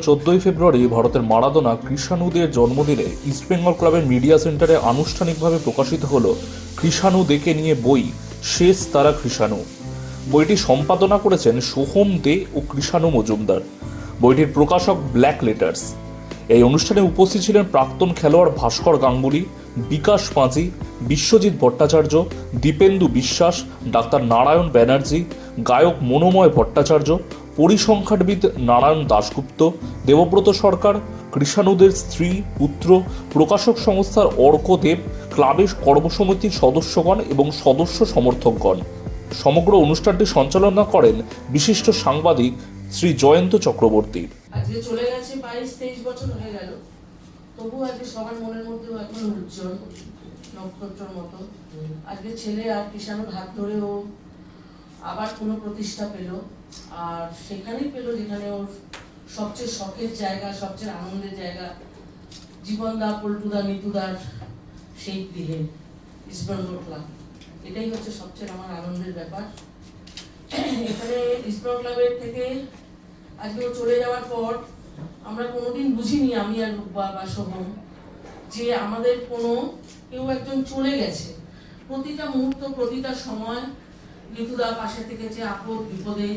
14ই ফেব্রুয়ারি ভারতের মারাদোনা কৃষাণুদের জন্মদিনে ইস্টবেঙ্গল ক্লাবের মিডিয়া সেন্টারে আনুষ্ঠানিকভাবে প্রকাশিত হল কৃষাণুদেকে নিয়ে বই শেষ তারা কৃষাণু। বইটি সম্পাদনা করেছেন সোহম দে ও কৃষাণু মজুমদার। বইটির প্রকাশক ব্ল্যাক লেটার্স। এই অনুষ্ঠানে উপস্থিত ছিলেন প্রাক্তন খেলোয়াড় ভাস্কর গাঙ্গুলি, বিকাশ পাঁজি, বিশ্বজিৎ ভট্টাচার্য, দীপেন্দু বিশ্বাস, ডাক্তার নারায়ণ ব্যানার্জি, গায়ক মনোময় ভট্টাচার্য, পরিসংখ্যানবিদ নারায়ণ দাশগুপ্ত, দেবব্রত সরকার, কৃষাণুদের স্ত্রী, পুত্র, প্রকাশক সংস্থার অর্ক দেব, ক্লাবের কর্মসমিতির সদস্যগণ এবং সদস্য সমর্থকগণ। সমগ্র অনুষ্ঠানটি সঞ্চালনা করেন বিশিষ্ট সাংবাদিক শ্রী জয়ন্ত চক্রবর্তী। আজকে চলে গেছে 22-23 বছর হয়ে গেল, তবু আজকে সবার মনের মধ্যে এখন উজ্জ্বল নক্ষত্রের মতো। আজকে ছেলে আর কৃষাণুর হাত ধরে ও আবার কোনো প্রতিষ্ঠা পেল, আর সেখানেই পেল যেখানে ওর সবচেয়ে শখের জায়গা, সবচেয়ে আনন্দের জায়গা, জীবনদা, পল্টুদা, নিতুদার সেই গৃহে ইস্টবেঙ্গল ক্লাব। এটাই হচ্ছে সবচেয়ে আমার আনন্দের ব্যাপার। এখানে ইস্টবেঙ্গল ক্লাবের থেকে আজকে ও চলে যাওয়ার পর আমরা কোনোদিন বুঝিনি, আমি আর রূপা বা সোহম, যে আমাদের কোনো কেউ একজন চলে গেছে। প্রতিটা মুহূর্ত, প্রতিটা সময় লিতুদা পাশে থেকে যে আপদ বিপদে,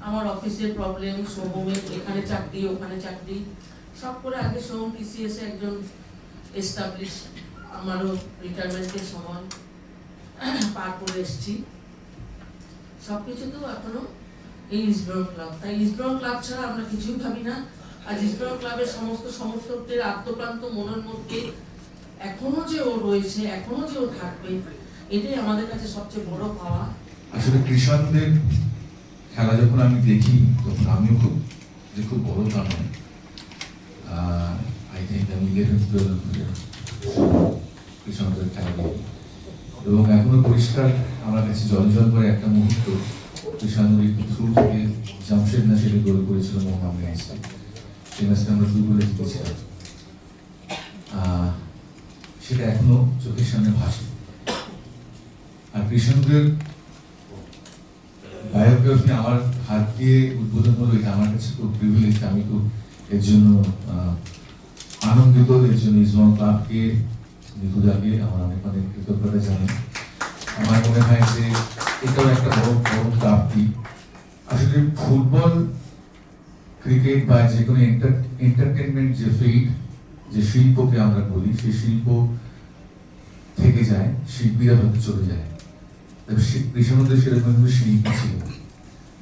আমার অফিসের প্রবলেম, সোহমের এখানে চাকরি ওখানে চাকরি, সব করে আগে সোহম টিসিএসে একজন এস্টাবলিশ, আমারও রিটায়ারমেন্টের সময় পার করে এসছি। সবকিছুতেও এখনো এই ইস্টবেঙ্গল ক্লাব। তাই ইস্টবেঙ্গল ক্লাব ছাড়া আমরা কিছুই ভাবি না। আজ ইস্টবেঙ্গল ক্লাবের সমস্ত সমর্থকদের আত্মপ্রান্ত মনের মধ্যে এখনো যে ও রয়েছে, এখনো যে ও থাকবে, এটাই আমাদের কাছে সবচেয়ে বড় পাওয়া। আসলে কৃষাণুদের খেলা যখন আমি দেখি তখন আমিও খুব বড় তা নয়, আই থিঙ্ক আমি 11-12 কৃষাণুদের খেলা দেখি এবং এখনো পরিষ্কার আমার কাছে জল করে একটা মুহূর্ত কৃষাণুর থ্রু থেকে জামশেদ নাসিরে গোল করেছিল মোহাম্মদ ম্যাচে। সেই ম্যাচটা আমরা 2 গোলে জিতেছিলাম। সেটা এখনো চোখের সামনে ভাসে। আর কৃষাণুদের বায়োগ্রাফি আমার হাত দিয়ে উদ্বোধন হলো, এটা আমার কাছে খুব প্রিভিলেজ। আমি খুব এর জন্য আনন্দিত। এর জন্য ইস্টবেঙ্গল ক্লাবকে, নিতুদাকে আমার অনেক অনেক কৃতজ্ঞতা জানাই। আমার মনে হয় যে এটাও একটা বড় প্রাপ্তি। আসলে ফুটবল, ক্রিকেট বা যে কোনো এন্টারটেনমেন্ট যে ফিল্ড, যে শিল্পকে আমরা বলি, সেই শিল্প থেকে যায়, শিল্পীরা হয়তো চলে যায়। কৃষাণুদের সেরকম শিল্পী ছিল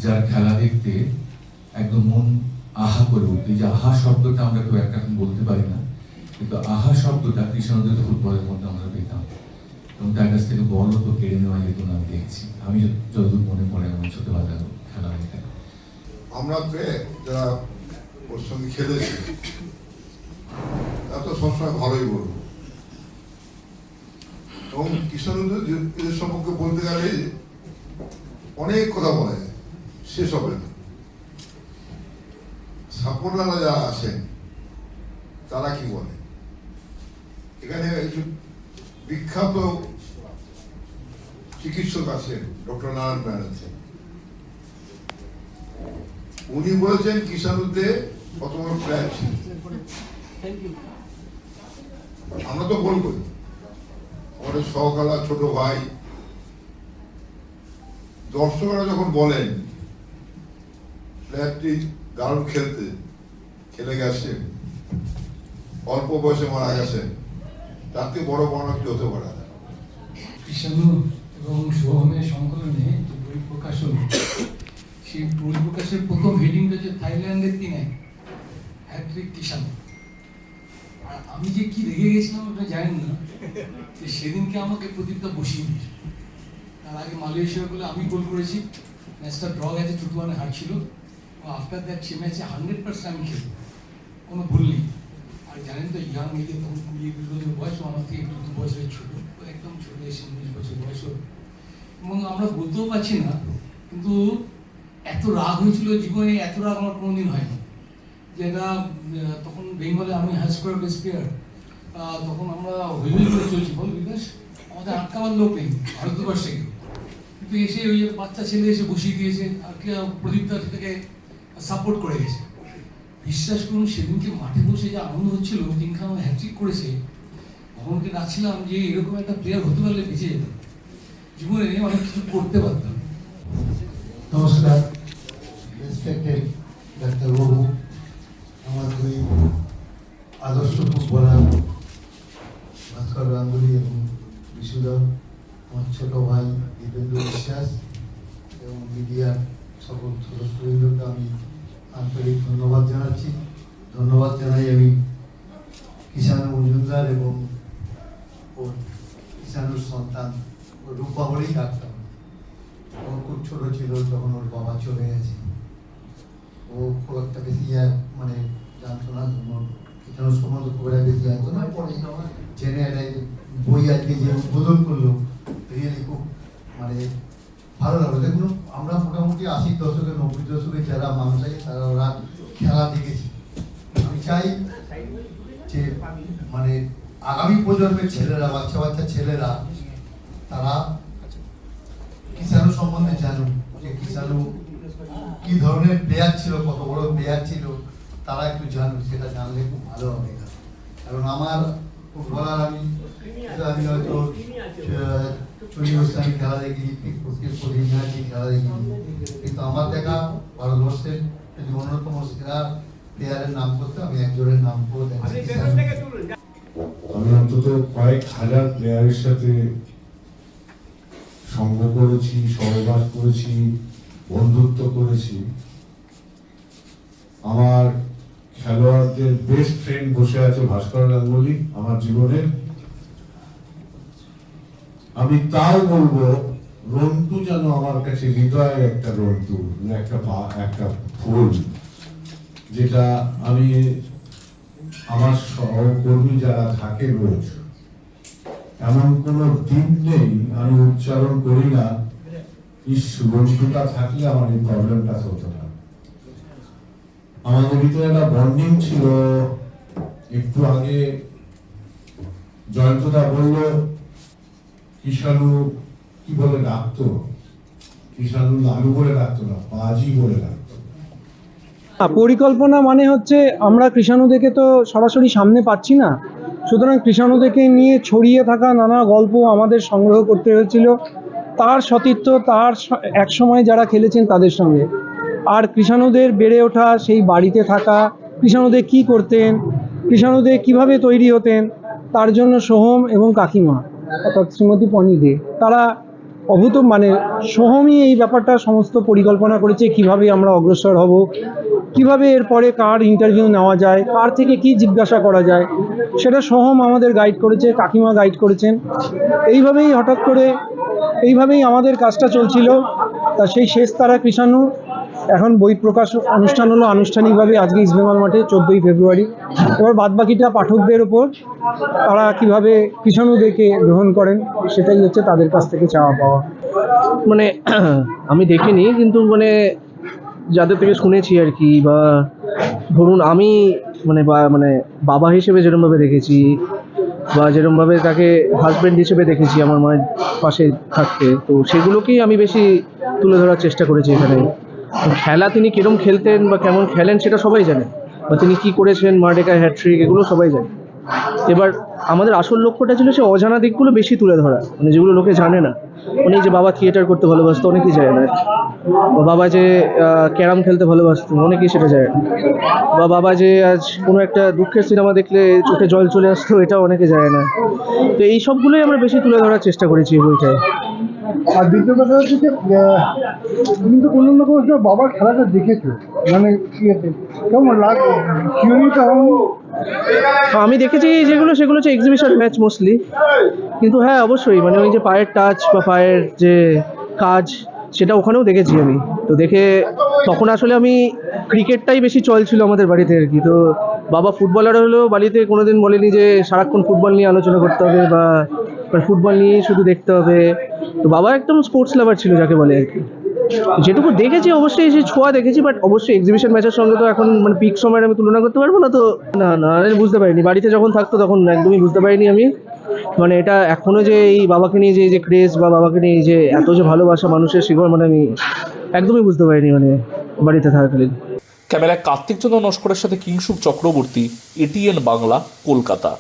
যার খেলা দেখতে একদম মন আহা করে উঠত। যে আহা শব্দটা আমরা কেউ একটা এখন বলতে পারি না, কিন্তু আহা শব্দটা কৃষাণুদের ফুটবলের মধ্যে আমরা পেতাম এবং তার কাছ থেকে বলও তো কেড়ে নেওয়া যেত না। আমি দেখছি, আমি যতদূর মনে পড়ে আমার ছোটবেলার খেলা দেখে। আমরা যারা ওর সঙ্গে খেলেছি তা তো সবসময় ভালোই বলবো। এবং কৃষাণুদের এদের সম্পর্কে বলতে গেলে অনেক কথা বলা যায়, শেষ হবে না। সাপোর্টাররা যারা আছেন তারা কি বলে, এখানে একজন বিখ্যাত চিকিৎসক আছেন ডক্টর নারায়ণ ব্যানার্জি। উনি বলেছেন কৃষাণুদের কত বড় প্ল্যান ছিল। আমরা তো বলবো আমাদের সহকালা ছোট ভাই, দর্শকরা যখন বলেন প্লেয়ারটি দারুণ খেলে গেছে, অল্প বয়সে মারা গেছে, তাতে বড় বড় কি হতে পারে। কৃষাণু এবং সোহমের সংকলনে যে বই প্রকাশ হল, সেই বই প্রকাশের প্রথম হেডিংটা যে থাইল্যান্ডের 3-1 হ্যাট্রিক কৃষাণু। আর আমি যে কি রেগে গেছিলাম আপনি জানেন না, যে সেদিনকে আমাকে প্রদীপটা বসিয়ে দিয়েছে। তার আগে মালয়েশিয়া বলে আমি গোল করেছি, ম্যাচটা ড্র গেছে, 2-1 হারছিল। আফটার দ্যাট সে ম্যাচে 100% আমি খেলি, কোনো ভুল নেই। আর জানেন তো ইয়াং এজে তখন 20 বছর বয়স, আমার থেকে একটু 2 বছরের ছোট, একদম ছোট, 19 বছর বয়স। এবং আমরা বলতেও পারছি না, কিন্তু এত রাগ হয়েছিল জীবনে, এত রাগ আমার কোনোদিন হয়নি। যেটা তখন বেঙ্গলে আমি হাই স্কোয়ার বেস প্লেয়ার, তখন আমরা হই করে চলছি, বল বিকাশ, আমাদের আটকাবার লোক নেই ভারতবর্ষে কেউ, কিন্তু এসে ওই বাচ্চা ছেলে এসে বসিয়ে দিয়েছে, আর কি প্রদীপটা সেটাকে সাপোর্ট করে গেছে। বিশ্বাস করুন সেদিনকে মাঠে বসে যে আনন্দ হচ্ছিল কিংখান হ্যাট্রিক করেছে, ভবনকে ডাকছিলাম যে এরকম একটা প্লেয়ার হতে পারলে বেঁচে যেতাম, জীবনে অনেক কিছু করতে পারতাম। নমস্কার, রেসপেক্টেড ডাক্তারবাবু, আমার দুই আদর্শ ফুটবলার ভাস্কর গাঙ্গুলি এবং বিশুদা, আমার ছোট ভাই দীপেন্দ্র বিশ্বাস এবং মিডিয়ার সকল সদস্যবৃন্দকে আমি আন্তরিক ধন্যবাদ জানাচ্ছি। ধন্যবাদ জানাই আমি কিষাণু মজুমদার এবং ওর কিষাণুর সন্তান ও রূপা বলেই ডাকতাম। ও খুব ছোট ছিল যখন ওর বাবা চলে গেছে, ও খুব একটা বেশি মানে জানতো না, কিষাণুর সম্বন্ধে খুব একটা বেশি জানতো না। পরে জেনে একটা বই আজকে যে উদ্বোধন করলো, রিয়েলি খুব মানে ভালো লাগলো। দেখুন, আমরা মোটামুটি 80 দশকে 90 দশকে যারা মানুষ আছে তারা ওরা খেলা দেখেছি। আমি চাই যে মানে আগামী প্রজন্মের ছেলেরা, বাচ্চা বাচ্চা ছেলেরা, তারা কিষাণু সম্বন্ধে জানুক, যে কিষাণু কি ধরনের প্লেয়ার ছিল, কত বড় প্লেয়ার ছিল, তারা একটু জানুক। সেটা জানলে খুব ভালো হবে। কারণ আমার ফুটবলার আমি হয়তো আমি খেলা দেখিনি, খেলা দেখিনি, কিন্তু আমার দেখা ভারতবর্ষের যদি অন্যতম সেরা প্লেয়ারের নাম করতে আমি একজনের নাম করে দেখছি। আমি অন্তত কয়েক হাজার প্লেয়ারের সাথে সঙ্গ করেছি, সহবাস করেছি, বন্ধুত্ব করেছি। আমার খেলোয়াড়দের বেস্ট ফ্রেন্ড বসে আছে ভাস্কর গাঙ্গুলি আমার জীবনের। আমি তাও বলবো, রন্টু যেন আমার কাছে হৃদয়ের একটা রন্টু, একটা ফুল, যেটা আমি আমার সহকর্মী যারা থাকে রোজ, এমন কোন দিন নেই আমি উচ্চারণ করি না রন্টুটা থাকলে আমার এই প্রবলেমটা হতো না। আমাদের ভিতরে একটা বন্ডিং ছিল। একটু আগে জয়ন্তদা বলল কিষাণু কি বলে ডাকতো, কিষাণু লালু বলে ডাকতো না, বাজি বলে ডাকতো। পরিকল্পনা মানে হচ্ছে আমরা কৃষাণুদেরকে তো সরাসরি সামনে পাচ্ছি না, সুতরাং কৃষাণুদেরকে নিয়ে ছড়িয়ে থাকা নানা গল্প আমাদের সংগ্রহ করতে হয়েছিল, তার সতীর্থ, তার এক সময় যারা খেলেছেন তাদের সঙ্গে। আর কৃষাণুদের বেড়ে ওঠা, সেই বাড়িতে থাকা, কৃষাণুদের কী করতেন, কৃষাণুদের কীভাবে তৈরি হতেন, তার জন্য সোহম এবং কাকিমা অর্থাৎ শ্রীমতী পনি দে, তারা মানে সোহমই এই ব্যাপারটা সমস্ত পরিকল্পনা করেছে, কিভাবে আমরা অগ্রসর হব, কিভাবে এরপরে কার ইন্টারভিউ নেওয়া যায়, কার থেকে কি জিজ্ঞাসা করা যায়, সেটা সোহম আমাদের গাইড করেছে, কাকিমা গাইড করেছেন। এইভাবেই হঠাৎ করে এইভাবেই আমাদের কাজটা চলছিল। তা সেই শেষ তারা কৃষাণু এখন বই প্রকাশ অনুষ্ঠান হলো আনুষ্ঠানিকভাবে আজকে ইস্টবেঙ্গল মাঠে 14ই ফেব্রুয়ারি। এবার বাদবাকিটা পাঠকদের ওপর, তারা কিভাবে কৃষাণুদেরকে গ্রহণ করেন সেটাই হচ্ছে তাদের কাছ থেকে চাওয়া পাওয়া। মানে আমি দেখিনি, কিন্তু মানে যাদের থেকে শুনেছি আর কি, বা ধরুন আমি মানে বাবা হিসেবে যেরকমভাবে দেখেছি, বা যেরকমভাবে তাকে হাজব্যান্ড হিসেবে দেখেছি আমার মায়ের পাশে থাকতে, তো সেগুলোকেই আমি বেশি তুলে ধরার চেষ্টা করেছি এখানে। খেলা তিনি কীরকম খেলতেন বা কেমন খেলেন সেটা সবাই জানে, বা তিনি কী করেছেন, মার্ডেকার হ্যাট্রিক, এগুলো সবাই জানে। এবার আমাদের আসল লক্ষ্যটা ছিল সে অজানা দিকগুলো বেশি তুলে ধরা, মানে যেগুলো লোকে জানে না। উনি যে বাবা থিয়েটার করতে ভালোবাসতো অনেকেই জানে না, বা বাবা যে ক্যারাম খেলতে ভালোবাসতো অনেকেই সেটা জানে না, বা বাবা যে আজ কোনো একটা দুঃখের সিনেমা দেখলে চোখে জল চলে আসতো এটা অনেকে জানে না। তো এই সবগুলোই আমরা বেশি তুলে ধরার চেষ্টা করেছি এই বইটায়। আর দ্বিতীয় কথা হচ্ছে যে তুমি তো কোনো রকম বাবার খেলাটা দেখেছো, মানে কেমন লাগে? আমি দেখেছি যেগুলো, সেগুলো হচ্ছে এক্সিবিশন ম্যাচ মোস্টলি, কিন্তু হ্যাঁ অবশ্যই মানে ওই যে পায়ের টাচ বা পায়ের যে কাজ, সেটা ওখানেও দেখেছি আমি। তো দেখে তখন আসলে আমি ক্রিকেটটাই বেশি চল ছিল আমাদের বাড়িতে আর কি। তো বাবা ফুটবলার হলেও বাড়িতে কোনোদিন বলেনি যে সারাক্ষণ ফুটবল নিয়ে আলোচনা করতে হবে বা ফুটবল নিয়েই শুধু দেখতে হবে। তো বাবা একদম স্পোর্টস লাভার ছিল যাকে বলে আর কি। যেটুকু দেখেছি অবশ্যই সেই ছোঁয়া দেখেছি, বাট অবশ্যই এক্সিবিশন ম্যাচের সঙ্গে তো এখন মানে পিক সময়ের আমি তুলনা করতে পারবো না। তো না আমি বুঝতে পারিনি, বাড়িতে যখন থাকতো তখন একদমই বুঝতে পারিনি আমি, মানে এটা এখনও যে এই বাবাকে নিয়ে যে ক্রেজ বা বাবাকে নিয়ে যে এত যে ভালোবাসা মানুষের, সেগুলো মানে আমি একদমই বুঝতে পারিনি মানে বাড়িতে থাকাকালীন। ক্যামেরায় কার্তিক চন্দ্র নস্করের সাথে কিংশুক চক্রবর্তী, এটিএন বাংলা, কলকাতা।